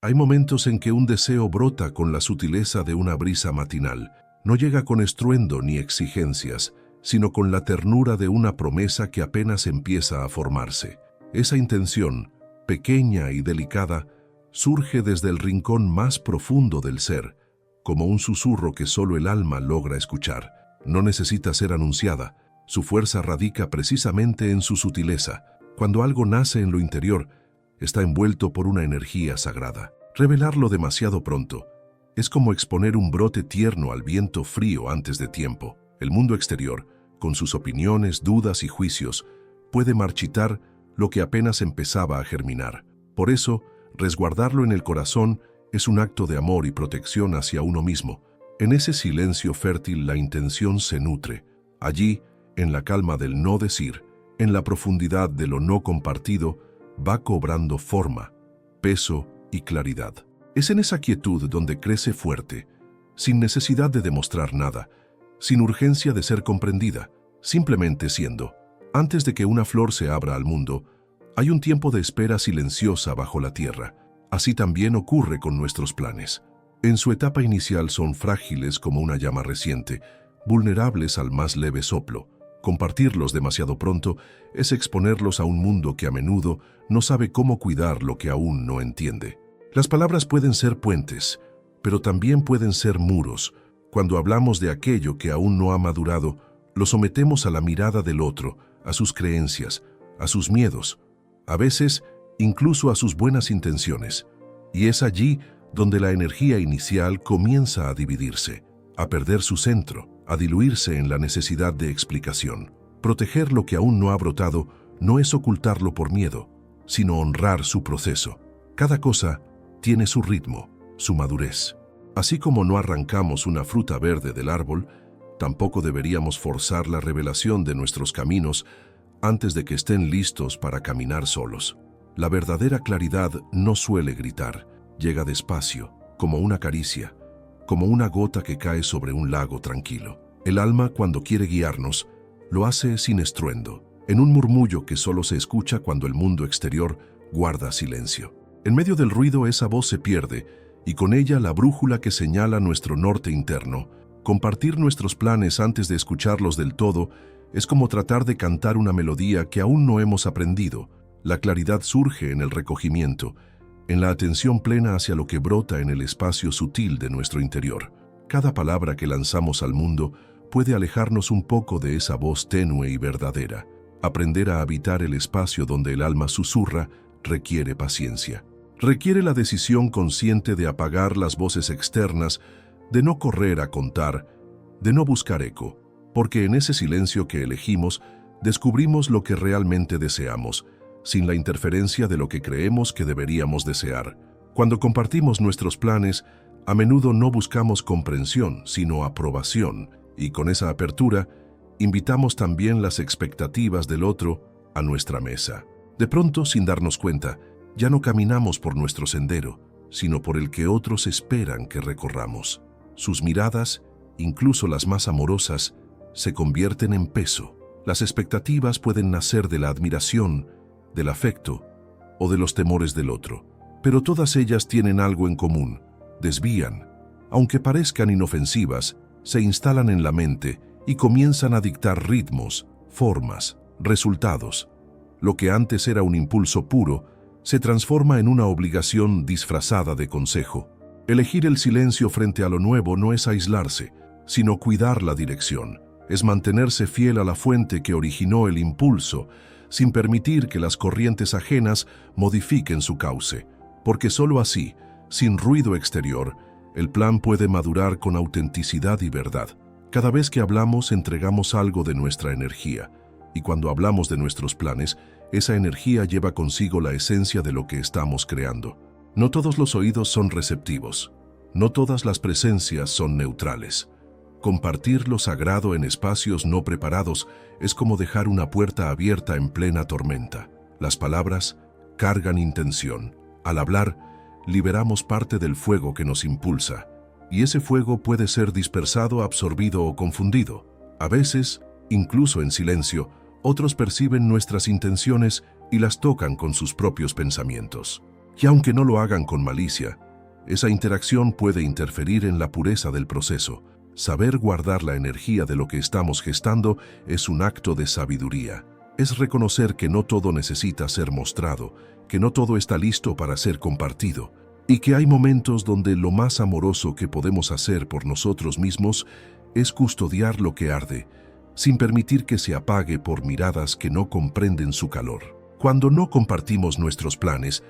Hay momentos en que un deseo brota con la sutileza de una brisa matinal. No llega con estruendo ni exigencias, sino con la ternura de una promesa que apenas empieza a formarse. Esa intención, pequeña y delicada, surge desde el rincón más profundo del ser, como un susurro que solo el alma logra escuchar. No necesita ser anunciada, su fuerza radica precisamente en su sutileza. Cuando algo nace en lo interior, está envuelto por una energía sagrada. Revelarlo demasiado pronto es como exponer un brote tierno al viento frío antes de tiempo. El mundo exterior, con sus opiniones, dudas y juicios, puede marchitar lo que apenas empezaba a germinar. Por eso, resguardarlo en el corazón es un acto de amor y protección hacia uno mismo. En ese silencio fértil la intención se nutre. Allí, en la calma del no decir, en la profundidad de lo no compartido, va cobrando forma, peso y claridad. Es en esa quietud donde crece fuerte, sin necesidad de demostrar nada, sin urgencia de ser comprendida, simplemente siendo. Antes de que una flor se abra al mundo, hay un tiempo de espera silenciosa bajo la tierra. Así también ocurre con nuestros planes. En su etapa inicial son frágiles como una llama reciente, vulnerables al más leve soplo. Compartirlos demasiado pronto es exponerlos a un mundo que a menudo no sabe cómo cuidar lo que aún no entiende. Las palabras pueden ser puentes, pero también pueden ser muros. Cuando hablamos de aquello que aún no ha madurado, lo sometemos a la mirada del otro, a sus creencias, a sus miedos, a veces incluso a sus buenas intenciones. Y es allí donde la energía inicial comienza a dividirse, a perder su centro, a diluirse en la necesidad de explicación. Proteger lo que aún no ha brotado no es ocultarlo por miedo, sino honrar su proceso. Cada cosa tiene su ritmo, su madurez. Así como no arrancamos una fruta verde del árbol, tampoco deberíamos forzar la revelación de nuestros caminos antes de que estén listos para caminar solos. La verdadera claridad no suele gritar, llega despacio, como una caricia, como una gota que cae sobre un lago tranquilo. El alma, cuando quiere guiarnos, lo hace sin estruendo, en un murmullo que solo se escucha cuando el mundo exterior guarda silencio. En medio del ruido esa voz se pierde, y con ella la brújula que señala nuestro norte interno. Compartir nuestros planes antes de escucharlos del todo es como tratar de cantar una melodía que aún no hemos aprendido. La claridad surge en el recogimiento, en la atención plena hacia lo que brota en el espacio sutil de nuestro interior. Cada palabra que lanzamos al mundo puede alejarnos un poco de esa voz tenue y verdadera. Aprender a habitar el espacio donde el alma susurra requiere paciencia. Requiere la decisión consciente de apagar las voces externas, de no correr a contar, de no buscar eco, porque en ese silencio que elegimos descubrimos lo que realmente deseamos, sin la interferencia de lo que creemos que deberíamos desear. Cuando compartimos nuestros planes, a menudo no buscamos comprensión, sino aprobación, y con esa apertura, invitamos también las expectativas del otro a nuestra mesa. De pronto, sin darnos cuenta, ya no caminamos por nuestro sendero, sino por el que otros esperan que recorramos. Sus miradas, incluso las más amorosas, se convierten en peso. Las expectativas pueden nacer de la admiración, del afecto o de los temores del otro, pero todas ellas tienen algo en común: desvían. Aunque parezcan inofensivas, se instalan en la mente y comienzan a dictar ritmos, formas, resultados. Lo que antes era un impulso puro se transforma en una obligación disfrazada de consejo. Elegir el silencio frente a lo nuevo no es aislarse, sino cuidar la dirección. Es mantenerse fiel a la fuente que originó el impulso, sin permitir que las corrientes ajenas modifiquen su cauce. Porque sólo así, sin ruido exterior, el plan puede madurar con autenticidad y verdad. Cada vez que hablamos, entregamos algo de nuestra energía. Y cuando hablamos de nuestros planes, esa energía lleva consigo la esencia de lo que estamos creando. No todos los oídos son receptivos. No todas las presencias son neutrales. Compartir lo sagrado en espacios no preparados es como dejar una puerta abierta en plena tormenta. Las palabras cargan intención. Al hablar, liberamos parte del fuego que nos impulsa, y ese fuego puede ser dispersado, absorbido o confundido. A veces, incluso en silencio, otros perciben nuestras intenciones y las tocan con sus propios pensamientos. Y aunque no lo hagan con malicia, esa interacción puede interferir en la pureza del proceso. Saber guardar la energía de lo que estamos gestando es un acto de sabiduría. Es reconocer que no todo necesita ser mostrado, que no todo está listo para ser compartido, y que hay momentos donde lo más amoroso que podemos hacer por nosotros mismos es custodiar lo que arde, sin permitir que se apague por miradas que no comprenden su calor. Cuando no compartimos nuestros planes,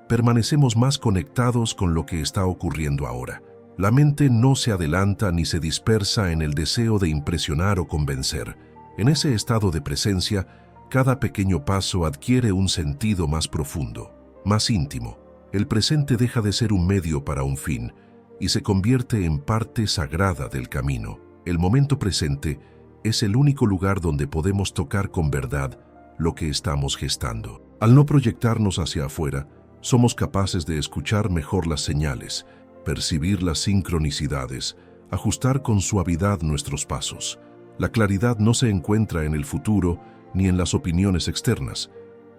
permanecemos más conectados con lo que está ocurriendo ahora. La mente no se adelanta ni se dispersa en el deseo de impresionar o convencer. En ese estado de presencia, cada pequeño paso adquiere un sentido más profundo, más íntimo. El presente deja de ser un medio para un fin y se convierte en parte sagrada del camino. El momento presente es el único lugar donde podemos tocar con verdad lo que estamos gestando. Al no proyectarnos hacia afuera, somos capaces de escuchar mejor las señales, percibir las sincronicidades, ajustar con suavidad nuestros pasos. La claridad no se encuentra en el futuro ni en las opiniones externas,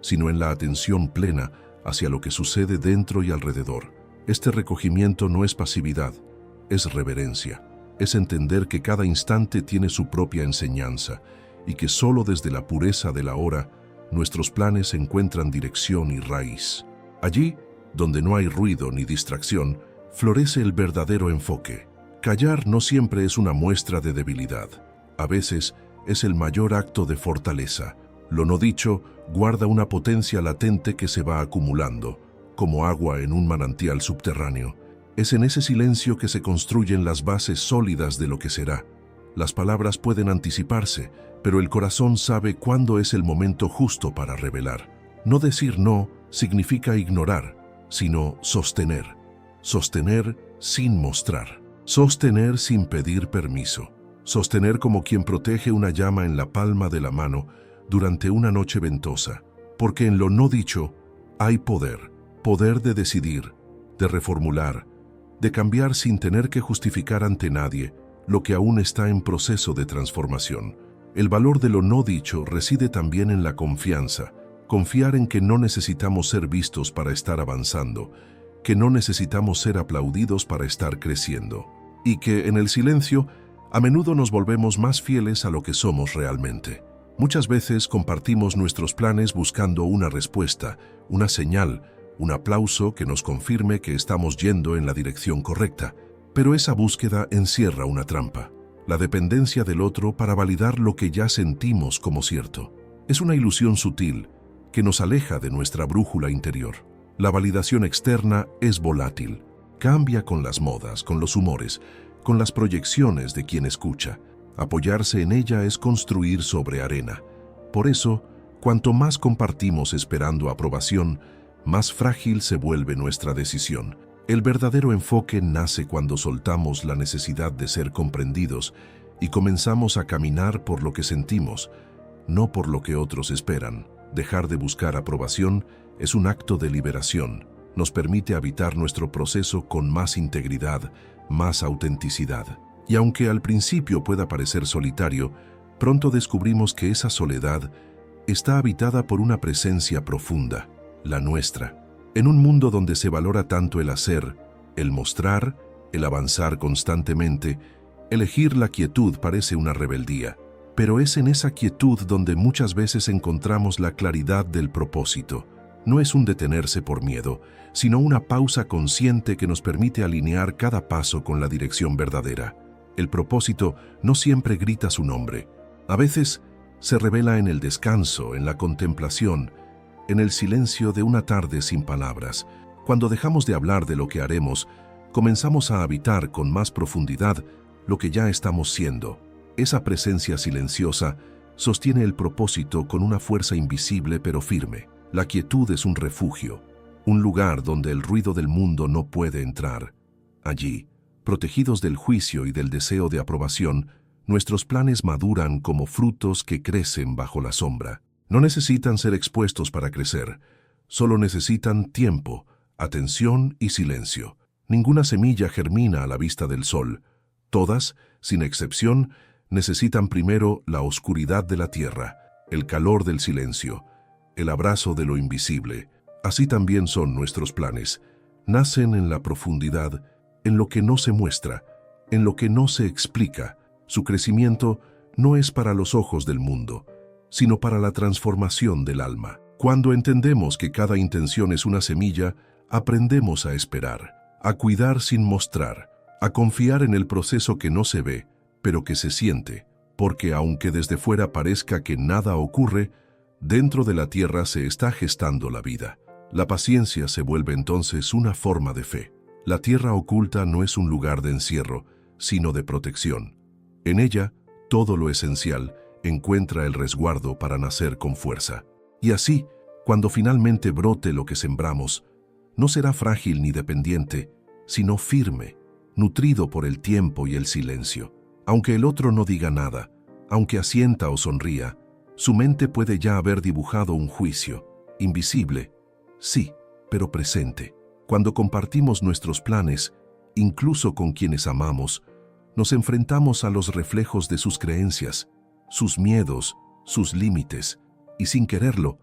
sino en la atención plena hacia lo que sucede dentro y alrededor. Este recogimiento no es pasividad, es reverencia. Es entender que cada instante tiene su propia enseñanza y que solo desde la pureza del ahora nuestros planes encuentran dirección y raíz. Allí, donde no hay ruido ni distracción, florece el verdadero enfoque. Callar no siempre es una muestra de debilidad. A veces es el mayor acto de fortaleza. Lo no dicho guarda una potencia latente que se va acumulando, como agua en un manantial subterráneo. Es en ese silencio que se construyen las bases sólidas de lo que será. Las palabras pueden anticiparse, pero el corazón sabe cuándo es el momento justo para revelar. No decir no significa ignorar, sino sostener. Sostener sin mostrar. Sostener sin pedir permiso. Sostener como quien protege una llama en la palma de la mano durante una noche ventosa. Porque en lo no dicho hay poder. Poder de decidir, de reformular, de cambiar sin tener que justificar ante nadie lo que aún está en proceso de transformación. El valor de lo no dicho reside también en la confianza. Confiar en que no necesitamos ser vistos para estar avanzando, que no necesitamos ser aplaudidos para estar creciendo, y que en el silencio a menudo nos volvemos más fieles a lo que somos realmente. Muchas veces compartimos nuestros planes buscando una respuesta, una señal, un aplauso que nos confirme que estamos yendo en la dirección correcta, pero esa búsqueda encierra una trampa, la dependencia del otro para validar lo que ya sentimos como cierto. Es una ilusión sutil que nos aleja de nuestra brújula interior. La validación externa es volátil, cambia con las modas, con los humores, con las proyecciones de quien escucha. Apoyarse en ella es construir sobre arena. Por eso, cuanto más compartimos esperando aprobación, más frágil se vuelve nuestra decisión. El verdadero enfoque nace cuando soltamos la necesidad de ser comprendidos y comenzamos a caminar por lo que sentimos, no por lo que otros esperan. Dejar de buscar aprobación es un acto de liberación. Nos permite habitar nuestro proceso con más integridad, más autenticidad. Y aunque al principio pueda parecer solitario, pronto descubrimos que esa soledad está habitada por una presencia profunda, la nuestra. En un mundo donde se valora tanto el hacer, el mostrar, el avanzar constantemente, elegir la quietud parece una rebeldía. Pero es en esa quietud donde muchas veces encontramos la claridad del propósito. No es un detenerse por miedo, sino una pausa consciente que nos permite alinear cada paso con la dirección verdadera. El propósito no siempre grita su nombre. A veces se revela en el descanso, en la contemplación, en el silencio de una tarde sin palabras. Cuando dejamos de hablar de lo que haremos, comenzamos a habitar con más profundidad lo que ya estamos siendo. Esa presencia silenciosa sostiene el propósito con una fuerza invisible pero firme. La quietud es un refugio, un lugar donde el ruido del mundo no puede entrar. Allí, protegidos del juicio y del deseo de aprobación, nuestros planes maduran como frutos que crecen bajo la sombra. No necesitan ser expuestos para crecer, solo necesitan tiempo, atención y silencio. Ninguna semilla germina a la vista del sol. Todas, sin excepción, necesitan primero la oscuridad de la tierra, el calor del silencio, el abrazo de lo invisible, Así también son nuestros planes. Nacen en la profundidad, en lo que no se muestra, en lo que no se explica. Su crecimiento no es para los ojos del mundo, sino para la transformación del alma. Cuando entendemos que cada intención es una semilla, aprendemos a esperar, a cuidar sin mostrar, a confiar en el proceso que no se ve, pero que se siente, porque aunque desde fuera parezca que nada ocurre, dentro de la tierra se está gestando la vida. La paciencia se vuelve entonces una forma de fe. La tierra oculta no es un lugar de encierro, sino de protección. En ella, todo lo esencial encuentra el resguardo para nacer con fuerza. Y así, cuando finalmente brote lo que sembramos, no será frágil ni dependiente, sino firme, nutrido por el tiempo y el silencio. Aunque el otro no diga nada, aunque asienta o sonría, su mente puede ya haber dibujado un juicio, invisible, sí, pero presente. Cuando compartimos nuestros planes, incluso con quienes amamos, nos enfrentamos a los reflejos de sus creencias, sus miedos, sus límites, y sin quererlo,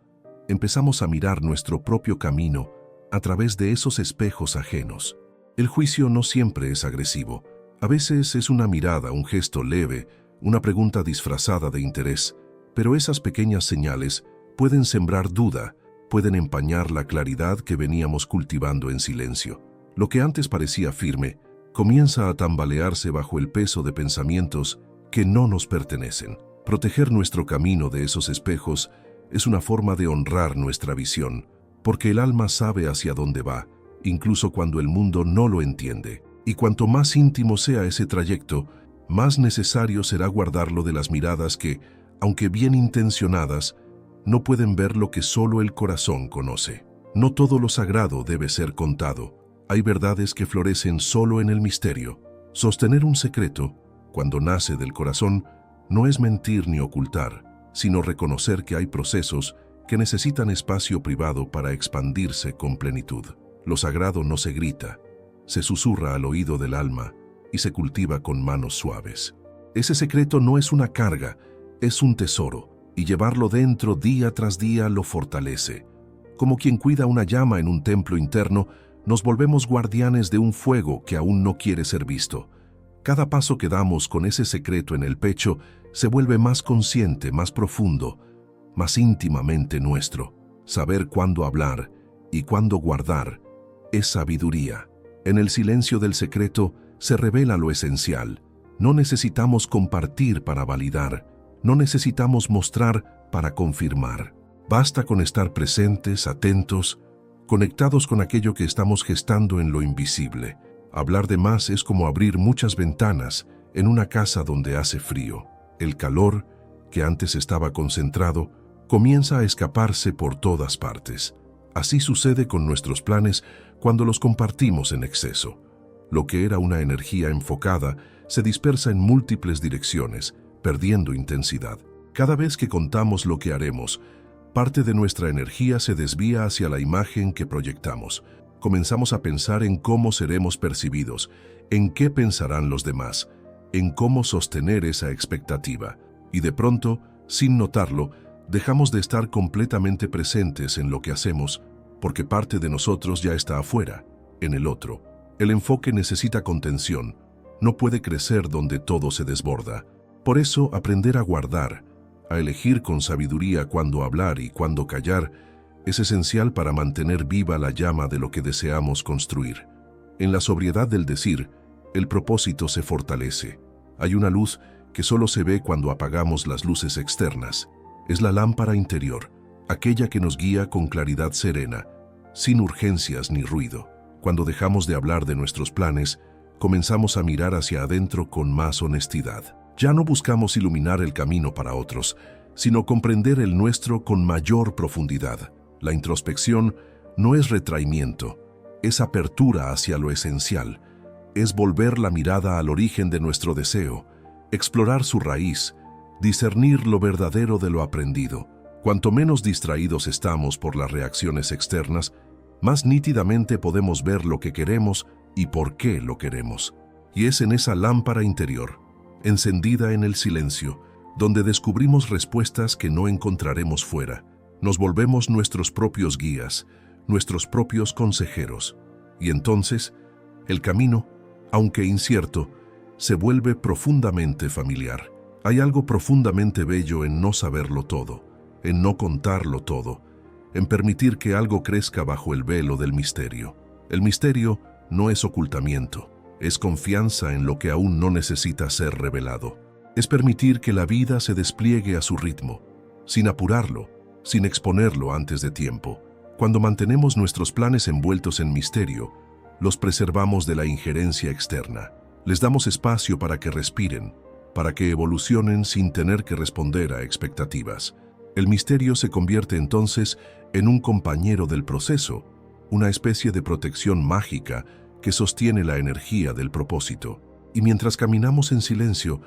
empezamos a mirar nuestro propio camino a través de esos espejos ajenos. El juicio no siempre es agresivo. A veces es una mirada, un gesto leve, una pregunta disfrazada de interés, pero esas pequeñas señales pueden sembrar duda, pueden empañar la claridad que veníamos cultivando en silencio. Lo que antes parecía firme, comienza a tambalearse bajo el peso de pensamientos que no nos pertenecen. Proteger nuestro camino de esos espejos es una forma de honrar nuestra visión, porque el alma sabe hacia dónde va, incluso cuando el mundo no lo entiende. Y cuanto más íntimo sea ese trayecto, más necesario será guardarlo de las miradas que, aunque bien intencionadas, no pueden ver lo que solo el corazón conoce. No todo lo sagrado debe ser contado. Hay verdades que florecen solo en el misterio. Sostener un secreto, cuando nace del corazón, no es mentir ni ocultar, sino reconocer que hay procesos que necesitan espacio privado para expandirse con plenitud. Lo sagrado no se grita, se susurra al oído del alma y se cultiva con manos suaves. Ese secreto no es una carga, es un tesoro, y llevarlo dentro día tras día lo fortalece. Como quien cuida una llama en un templo interno, nos volvemos guardianes de un fuego que aún no quiere ser visto. Cada paso que damos con ese secreto en el pecho se vuelve más consciente, más profundo, más íntimamente nuestro. Saber cuándo hablar y cuándo guardar es sabiduría. En el silencio del secreto se revela lo esencial. No necesitamos compartir para validar, no necesitamos mostrar para confirmar. Basta con estar presentes, atentos, conectados con aquello que estamos gestando en lo invisible. Hablar de más es como abrir muchas ventanas en una casa donde hace frío. El calor, que antes estaba concentrado, comienza a escaparse por todas partes. Así sucede con nuestros planes cuando los compartimos en exceso. Lo que era una energía enfocada se dispersa en múltiples direcciones, perdiendo intensidad. Cada vez que contamos lo que haremos, parte de nuestra energía se desvía hacia la imagen que proyectamos. Comenzamos a pensar en cómo seremos percibidos, en qué pensarán los demás, en cómo sostener esa expectativa. Y de pronto, sin notarlo, dejamos de estar completamente presentes en lo que hacemos, porque parte de nosotros ya está afuera, en el otro. El enfoque necesita contención, no puede crecer donde todo se desborda. Por eso, aprender a guardar, a elegir con sabiduría cuándo hablar y cuándo callar, es esencial para mantener viva la llama de lo que deseamos construir. En la sobriedad del decir, el propósito se fortalece. Hay una luz que solo se ve cuando apagamos las luces externas. Es la lámpara interior, aquella que nos guía con claridad serena, sin urgencias ni ruido. Cuando dejamos de hablar de nuestros planes, comenzamos a mirar hacia adentro con más honestidad. Ya no buscamos iluminar el camino para otros, sino comprender el nuestro con mayor profundidad. La introspección no es retraimiento, es apertura hacia lo esencial, es volver la mirada al origen de nuestro deseo, explorar su raíz, discernir lo verdadero de lo aprendido. Cuanto menos distraídos estamos por las reacciones externas, más nítidamente podemos ver lo que queremos y por qué lo queremos. Y es en esa lámpara interior, encendida en el silencio, donde descubrimos respuestas que no encontraremos fuera. Nos volvemos nuestros propios guías, nuestros propios consejeros. Y entonces, el camino, aunque incierto, se vuelve profundamente familiar. Hay algo profundamente bello en no saberlo todo, en no contarlo todo, en permitir que algo crezca bajo el velo del misterio. El misterio no es ocultamiento, es confianza en lo que aún no necesita ser revelado. Es permitir que la vida se despliegue a su ritmo, sin apurarlo, sin exponerlo antes de tiempo. Cuando mantenemos nuestros planes envueltos en misterio, los preservamos de la injerencia externa. Les damos espacio para que respiren, para que evolucionen sin tener que responder a expectativas. El misterio se convierte entonces en un compañero del proceso, una especie de protección mágica que sostiene la energía del propósito. Y mientras caminamos en silencio,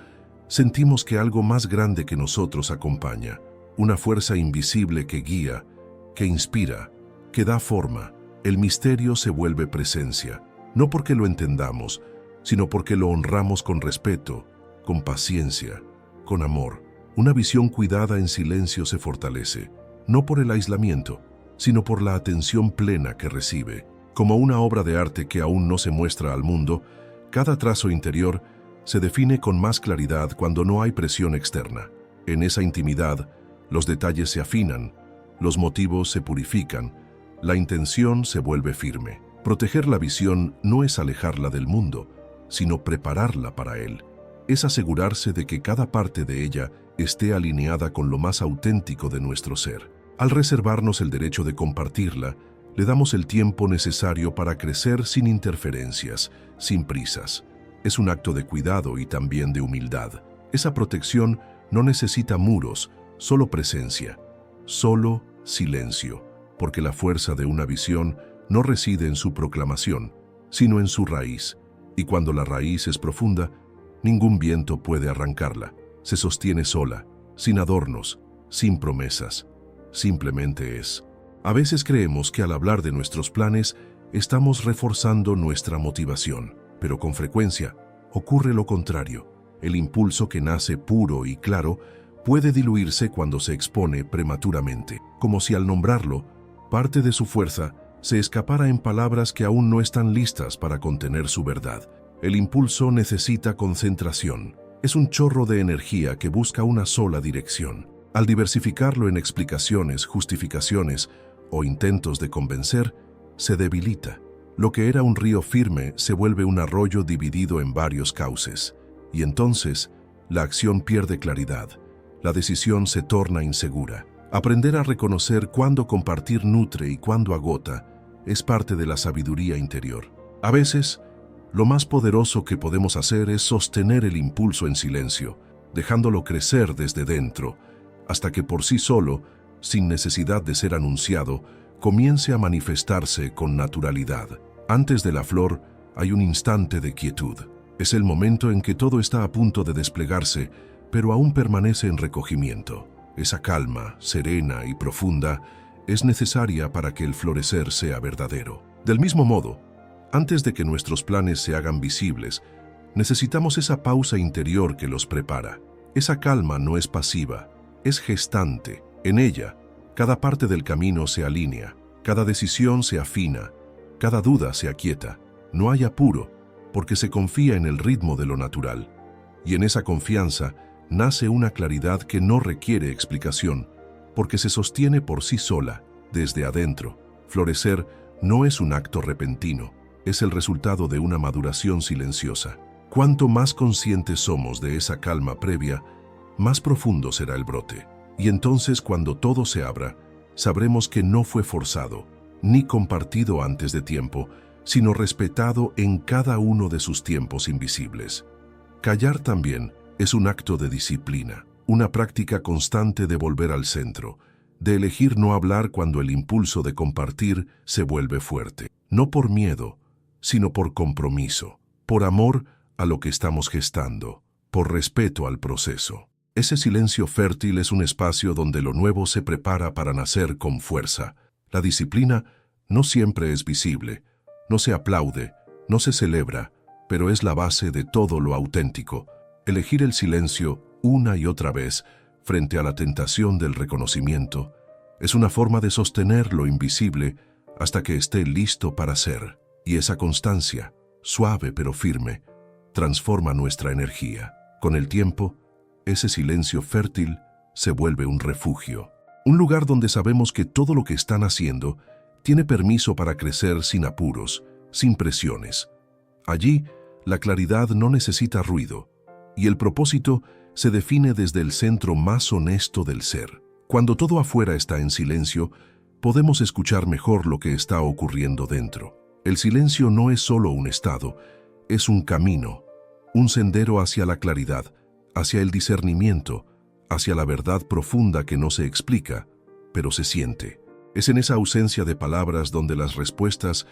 sentimos que algo más grande que nosotros acompaña, una fuerza invisible que guía, que inspira, que da forma. El misterio se vuelve presencia, no porque lo entendamos, sino porque lo honramos con respeto, con paciencia, con amor. Una visión cuidada en silencio se fortalece, no por el aislamiento, sino por la atención plena que recibe. Como una obra de arte que aún no se muestra al mundo, cada trazo interior se define con más claridad cuando no hay presión externa. En esa intimidad, los detalles se afinan, los motivos se purifican, la intención se vuelve firme. Proteger la visión no es alejarla del mundo, sino prepararla para él. Es asegurarse de que cada parte de ella esté alineada con lo más auténtico de nuestro ser. Al reservarnos el derecho de compartirla, le damos el tiempo necesario para crecer sin interferencias, sin prisas. Es un acto de cuidado y también de humildad. Esa protección no necesita muros, solo presencia, solo silencio, porque la fuerza de una visión no reside en su proclamación, sino en su raíz. Y cuando la raíz es profunda, ningún viento puede arrancarla. Se sostiene sola, sin adornos, sin promesas. Simplemente es. A veces creemos que al hablar de nuestros planes estamos reforzando nuestra motivación, pero con frecuencia ocurre lo contrario. El impulso que nace puro y claro puede diluirse cuando se expone prematuramente, como si al nombrarlo, parte de su fuerza se escapara en palabras que aún no están listas para contener su verdad. El impulso necesita concentración. Es un chorro de energía que busca una sola dirección. Al diversificarlo en explicaciones, justificaciones o intentos de convencer, se debilita. Lo que era un río firme se vuelve un arroyo dividido en varios cauces. Y entonces, la acción pierde claridad. La decisión se torna insegura. Aprender a reconocer cuándo compartir nutre y cuándo agota es parte de la sabiduría interior. A veces, lo más poderoso que podemos hacer es sostener el impulso en silencio, dejándolo crecer desde dentro, hasta que por sí solo, sin necesidad de ser anunciado, comience a manifestarse con naturalidad. Antes de la flor hay un instante de quietud. Es el momento en que todo está a punto de desplegarse, pero aún permanece en recogimiento. Esa calma, serena y profunda, es necesaria para que el florecer sea verdadero. Del mismo modo, antes de que nuestros planes se hagan visibles, necesitamos esa pausa interior que los prepara. Esa calma no es pasiva, es gestante. En ella, cada parte del camino se alinea, cada decisión se afina, cada duda se aquieta. No hay apuro, porque se confía en el ritmo de lo natural. Y en esa confianza nace una claridad que no requiere explicación, porque se sostiene por sí sola, desde adentro. Florecer no es un acto repentino, es el resultado de una maduración silenciosa. Cuanto más conscientes somos de esa calma previa, más profundo será el brote. Y entonces, cuando todo se abra, sabremos que no fue forzado, ni compartido antes de tiempo, sino respetado en cada uno de sus tiempos invisibles. Callar también es un acto de disciplina, una práctica constante de volver al centro, de elegir no hablar cuando el impulso de compartir se vuelve fuerte. No por miedo, sino por compromiso, por amor a lo que estamos gestando, por respeto al proceso. Ese silencio fértil es un espacio donde lo nuevo se prepara para nacer con fuerza. La disciplina no siempre es visible, no se aplaude, no se celebra, pero es la base de todo lo auténtico. Elegir el silencio una y otra vez frente a la tentación del reconocimiento es una forma de sostener lo invisible hasta que esté listo para ser. Y esa constancia, suave pero firme, transforma nuestra energía. Con el tiempo, ese silencio fértil se vuelve un refugio. Un lugar donde sabemos que todo lo que están haciendo tiene permiso para crecer sin apuros, sin presiones. Allí, la claridad no necesita ruido, y el propósito se define desde el centro más honesto del ser. Cuando todo afuera está en silencio, podemos escuchar mejor lo que está ocurriendo dentro. El silencio no es solo un estado, es un camino, un sendero hacia la claridad, hacia el discernimiento, hacia la verdad profunda que no se explica, pero se siente. Es en esa ausencia de palabras donde las respuestas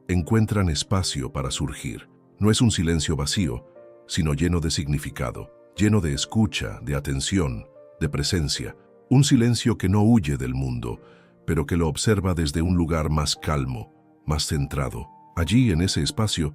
encuentran espacio para surgir. No es un silencio vacío, sino lleno de significado, lleno de escucha, de atención, de presencia. Un silencio que no huye del mundo, pero que lo observa desde un lugar más calmo, más centrado. Allí, en ese espacio,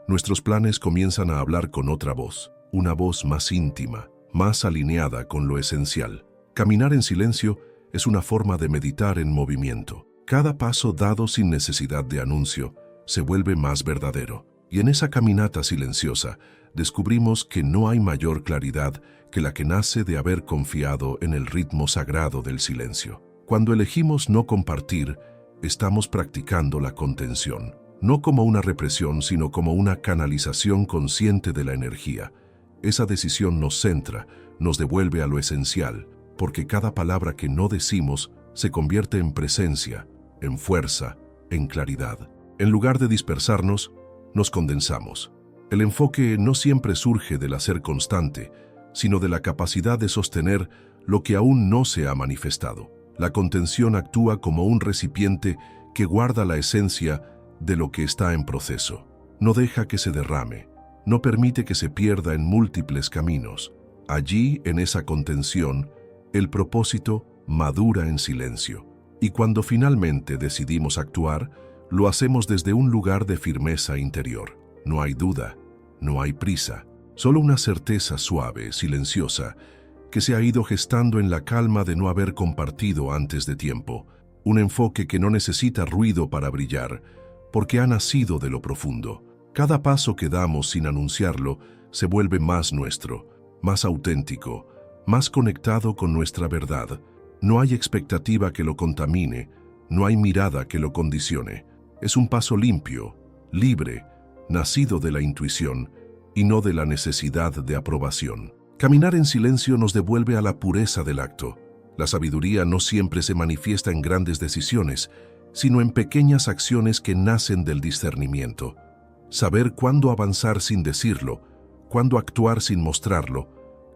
nuestros planes comienzan a hablar con otra voz, una voz más íntima, más alineada con lo esencial. Caminar en silencio es una forma de meditar en movimiento. Cada paso dado sin necesidad de anuncio se vuelve más verdadero. Y en esa caminata silenciosa descubrimos que no hay mayor claridad que la que nace de haber confiado en el ritmo sagrado del silencio. Cuando elegimos no compartir, estamos practicando la contención, no como una represión, sino como una canalización consciente de la energía. Esa decisión nos centra, nos devuelve a lo esencial, porque cada palabra que no decimos se convierte en presencia, en fuerza, en claridad. En lugar de dispersarnos, nos condensamos. El enfoque no siempre surge del hacer constante, sino de la capacidad de sostener lo que aún no se ha manifestado. La contención actúa como un recipiente que guarda la esencia de lo que está en proceso. No deja que se derrame, no permite que se pierda en múltiples caminos. Allí, en esa contención, el propósito madura en silencio. Y cuando finalmente decidimos actuar, lo hacemos desde un lugar de firmeza interior. No hay duda, no hay prisa, solo una certeza suave, silenciosa, que se ha ido gestando en la calma de no haber compartido antes de tiempo. Un enfoque que no necesita ruido para brillar, porque ha nacido de lo profundo. Cada paso que damos sin anunciarlo se vuelve más nuestro, más auténtico, más conectado con nuestra verdad. No hay expectativa que lo contamine, no hay mirada que lo condicione. Es un paso limpio, libre, nacido de la intuición y no de la necesidad de aprobación. Caminar en silencio nos devuelve a la pureza del acto. La sabiduría no siempre se manifiesta en grandes decisiones, sino en pequeñas acciones que nacen del discernimiento. Saber cuándo avanzar sin decirlo, cuándo actuar sin mostrarlo,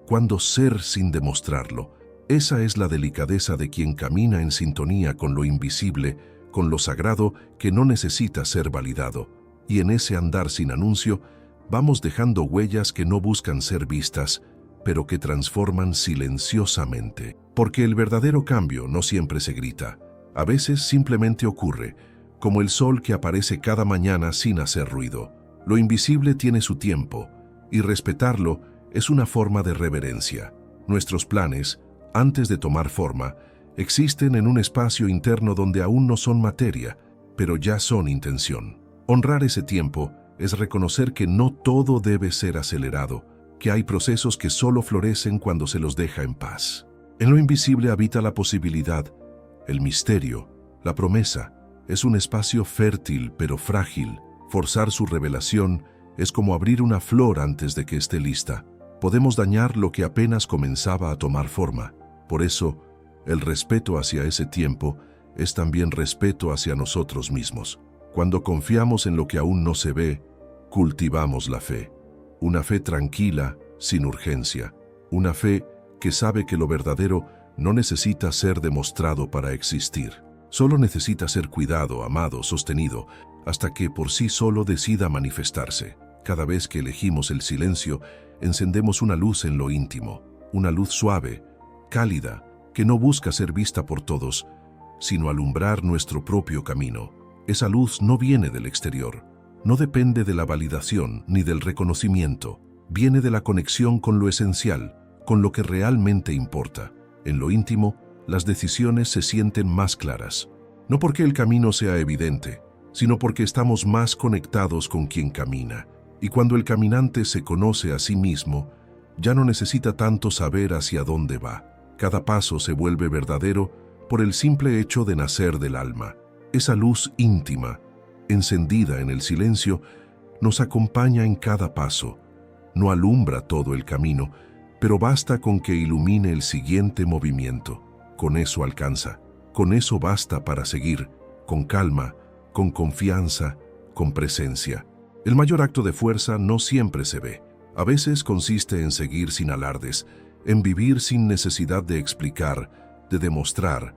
cuándo ser sin demostrarlo. Esa es la delicadeza de quien camina en sintonía con lo invisible, con lo sagrado que no necesita ser validado. Y en ese andar sin anuncio, vamos dejando huellas que no buscan ser vistas, pero que transforman silenciosamente. Porque el verdadero cambio no siempre se grita. A veces simplemente ocurre, como el sol que aparece cada mañana sin hacer ruido. Lo invisible tiene su tiempo, y respetarlo es una forma de reverencia. Nuestros planes, antes de tomar forma, existen en un espacio interno donde aún no son materia, pero ya son intención. Honrar ese tiempo es reconocer que no todo debe ser acelerado, que hay procesos que solo florecen cuando se los deja en paz. En lo invisible habita la posibilidad, el misterio, la promesa. Es un espacio fértil pero frágil. Forzar su revelación es como abrir una flor antes de que esté lista. Podemos dañar lo que apenas comenzaba a tomar forma. Por eso, el respeto hacia ese tiempo es también respeto hacia nosotros mismos. Cuando confiamos en lo que aún no se ve, cultivamos la fe. Una fe tranquila, sin urgencia. Una fe que sabe que lo verdadero no necesita ser demostrado para existir. Solo necesita ser cuidado, amado, sostenido, hasta que por sí solo decida manifestarse. Cada vez que elegimos el silencio, encendemos una luz en lo íntimo, una luz suave, cálida, que no busca ser vista por todos, sino alumbrar nuestro propio camino. Esa luz no viene del exterior, no depende de la validación ni del reconocimiento, viene de la conexión con lo esencial, con lo que realmente importa. En lo íntimo, las decisiones se sienten más claras. No porque el camino sea evidente, sino porque estamos más conectados con quien camina. Y cuando el caminante se conoce a sí mismo, ya no necesita tanto saber hacia dónde va. Cada paso se vuelve verdadero por el simple hecho de nacer del alma. Esa luz íntima, encendida en el silencio, nos acompaña en cada paso. No alumbra todo el camino, pero basta con que ilumine el siguiente movimiento. Con eso alcanza. Con eso basta para seguir, con calma, con confianza, con presencia. El mayor acto de fuerza no siempre se ve. A veces consiste en seguir sin alardes, en vivir sin necesidad de explicar, de demostrar,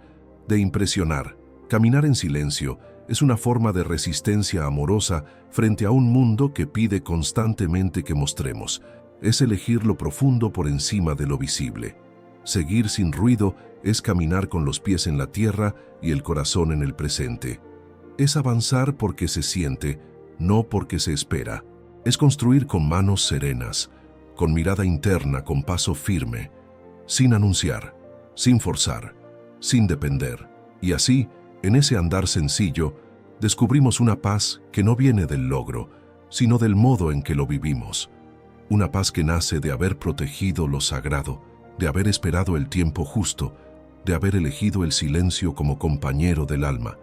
de impresionar. Caminar en silencio es una forma de resistencia amorosa frente a un mundo que pide constantemente que mostremos. Es elegir lo profundo por encima de lo visible. Seguir sin ruido es caminar con los pies en la tierra y el corazón en el presente. Es avanzar porque se siente, no porque se espera. Es construir con manos serenas, con mirada interna, con paso firme, sin anunciar, sin forzar, sin depender. Y así, en ese andar sencillo, descubrimos una paz que no viene del logro, sino del modo en que lo vivimos. Una paz que nace de haber protegido lo sagrado, de haber esperado el tiempo justo, de haber elegido el silencio como compañero del alma.